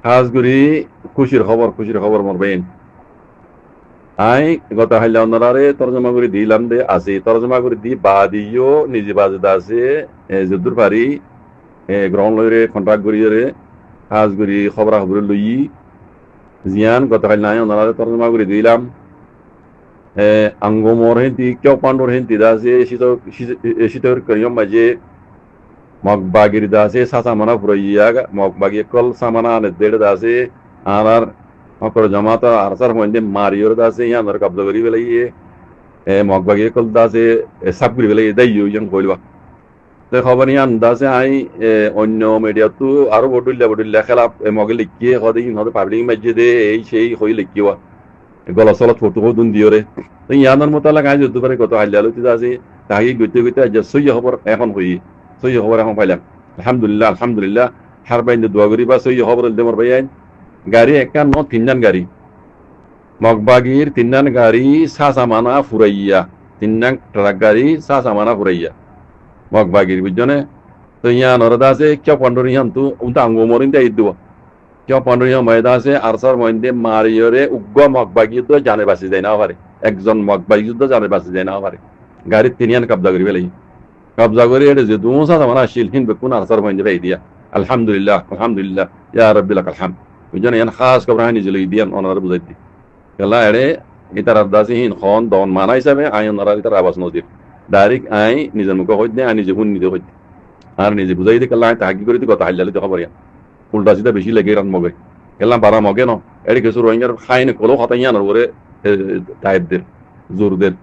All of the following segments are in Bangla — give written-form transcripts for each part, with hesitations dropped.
খাস করি খুশির খবর মোর বেন আই গত হাইলা অন্যরারে তর্জমা করে দিলাম দে আছে তর্জমা করে দি বা দিও নিজে বাজে আছে যদুর পারি গ্রহণ লইরে কন্ট্রাক্ট করিয়ে খাস করি খবরা খবর লই জিয়ান গত হাইলা অন্যরারে তর্জমা করে দিলাম angomor henti kyo pandor henti da se shito kariyo maje mok bagir da se sasa mana puraiya mok bagi kol samana ne ded da se anar okor jamata arsar hoinde mariyor da se yan nar kabda gari belaiye mok bagi kol da se sab gari belaiye dayo yan koilwa te খবর ইয়ান da se ai অন্য মিডিয়া তো আরো বডুল্লা খেলা মগে লিখিয়ে হদে ইন পাবলিক মসজিদে এই সেই হই লিখিওয়া গলাচলত ফটো দুন দিয়রে তো ইয়ানোর মোতালা গাই যুদ্ধ পারে কত হাইলালো তিদা আছে তাহি গইতে গইতে আজ সই খবর এখন হই সই খবর এখন পাইলাম আলহামদুলিল্লাহ হার বাইন দোয়া করি বা সই খবর দেমর ভাইয়ান গাড়ি একা ন তিনজন গাড়ি মগবাগির তিনজন গাড়ি সামানা ফুরাইয়া তিনজন ট্রাক গাড়ি সামানা ফুরাইয়া মগবাগির বুঝজনে তো ইয়ানোর দাসে কিয়া পন্ডরি হান তো উনতা আঙ্গমরিন দে ইদুয়া কিয় পনেরো ময়দাসে আরসার মধ্যে মারিয়রে উগ্র মগবাগি যুদ্ধ জানে বাঁচি যায় না পারে একজন মগবাগি যুদ্ধ জানে বাঁচি যায় না পারে গাড়ির তিনিয়ান কবজা করি পেলাই কবজা করে এটা যে দুসা মানে শিলহীন বেকুন আরসার মধ্যে ভাই দিয়া আলহামদুলিল্লাহ ইয়া রব্বিল আলহাম বুঝছেন ইয়ান খাস খবর হানি জলই দিয়ান ওনার বুঝাই দি কেলা এড়ে ইতার আদাসিহীন খন দন মানা হিসাবে আই ওনার ইতার আবাস নদীর ডাইরেক্ট আই নিজের মুখে হইতে দে আই নিজে হুন নিজে হইতে আর নিজে বুঝাই দি কেলা আই তাহাকি করে দি কথা হাইলালে তো খবর ইয়ান উল্টা সিধা বেশি লেগে রান মগে এলাম বারা মগে ন এটি কিছু রোহিঙ্গার খাইনে কলো হতাইয়ানোর ওরে টাইপদের জোরদের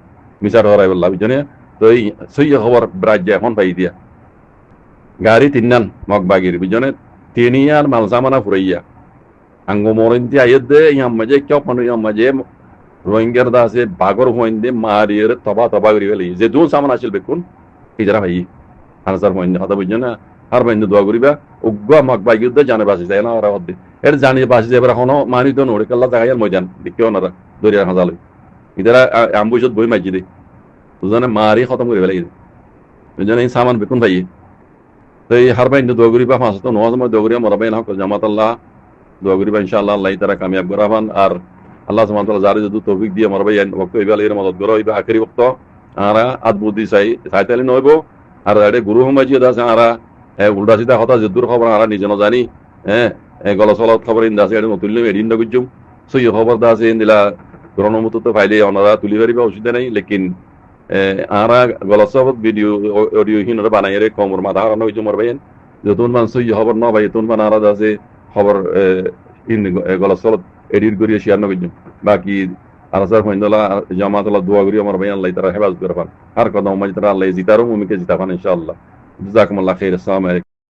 মিসার হরাই বললা বুঝছেন তো এই সই খবর রাজ্য এখন পাই দিয়া গাড়ি তিননান মগবাগির বুঝছেন তিনিয়ার মালসামানা ফুরাইয়া আঙ্গ মরিন্তি আইয়ের দে ইয়াম মাঝে কেউ পানো ইয়াম মাঝে রোহিঙ্গার দাসে বাগর হইন্দে মারিয়ের তবা করি ফেলি যে দুন সামান আসিল বেকুন এই যারা ভাই আনসার হইন্দে হতা বুঝছেন না আর বাইন্দে দোয়া করিবা উগ্র মগবাগি যুদ্ধ জানে বাঁচি যায় না ওরা হদ্দে এর জানি বাঁচি যাবে এখনো মানি তো নড়ে কাল্লা জায়গায় ময়দান দেখিও না দরিয়া হাজালে ইতারা আম্বুজত বই মাইজি দে বুঝানে মারি খতম করে ফেলাই বুঝছেন এই সামান বেকুন ভাই তো এই হার বাইন্দে দোয়া করিবা ফাঁস তো নওয়াজ দোয়া করিবা মরাবাইন হক জামাত আল্লাহ দোয়া করিবা ইনশাআল্লাহ আল্লাহ তারা কামিয়াব করাবান আর আল্লাহ সুবহানাহু ওয়া তাআলা জারি যদি তৌফিক দিয়ে মরাবাইন ওয়াক্ত ইবাল এর মদদ করা হইবা আখেরি ওয়াক্ত আরা আদবুদি সাইতালি নইবো আর এডে গুরু মাজি দাস আরা উল্টা সিধা কথা যদ্দুর খবর আরা নিজে ন জানি গলচলত খবর ইন্দা আছে এটা নতুন এদিন নগুজুম সই খবর দা আছে ইন্দিলা গ্রহণমতো তো ফাইলে অনারা তুলি পারিবা অসুবিধা নাই লেকিন আরা গলচলত ভিডিও অডিও হিনরে বানাই রে কমর মাথা হারানো হইছে মর ভাইয়েন যতন মান সই খবর ন ভাই তখন মান আরা আছে খবর ইন গলচলত এডিট করিয়ে শেয়ার নগুজুম বাকি আরাসার ফইন্দলা জামাতলা দোয়া করি আমার ভাই আল্লাহ তারা হেফাজত করে পান আর কথা মাঝে তারা আল্লাহ জিতারও মুমিকে জিতাবান ইনশাআল্লাহ জাযাকুমুল্লাহ খাইর। আসসালামু আলাইকুম।